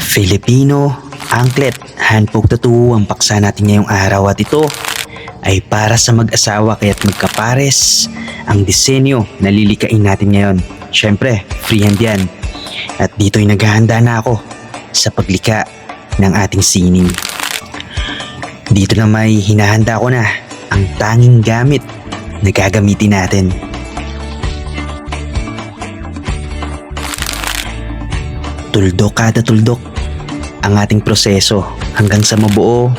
Filipino Angklet Handpoke Tattoo ang paksa natin ngayong araw at ito ay para sa mag-asawa kaya't magkapares ang disenyo na lilikain natin ngayon. Syempre, freehand yan. At dito'y naghahanda na ako sa paglika ng ating sining. Dito na may hinahanda ko na ang tanging gamit na gagamitin natin. Tuldok kada tuldok ang ating proseso hanggang sa mabuo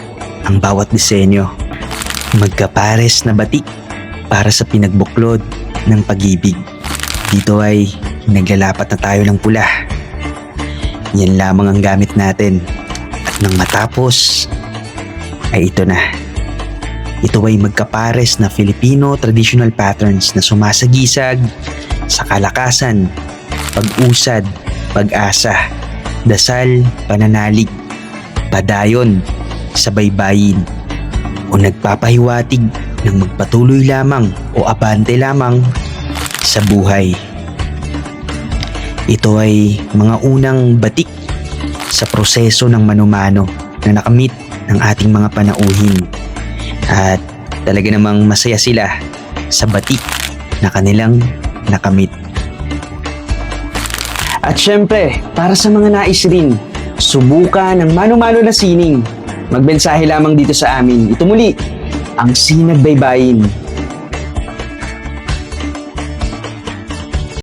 ang bawat disenyo. Magkapares na batik para sa pinagbuklod ng pag-ibig. Dito ay naglalapat na tayo ng pula. Yan lamang ang gamit natin. At nang matapos ay ito na. Ito ay magkapares na Filipino traditional patterns na sumasagisag sa kalakasan, pag-usad, pag-asa, dasal, pananalig, padayon, sa baybayin, o nagpapahiwatig ng magpatuloy lamang o abante lamang sa buhay. Ito ay mga unang batik sa proseso ng manumano na nakamit ng ating mga panauhin. At talaga namang masaya sila sa batik na kanilang nakamit. At syempre, para sa mga nais rin, subukan ng mano-mano na sining. Magmensahe lamang dito sa amin. Ito muli, ang Sinag Baybayin.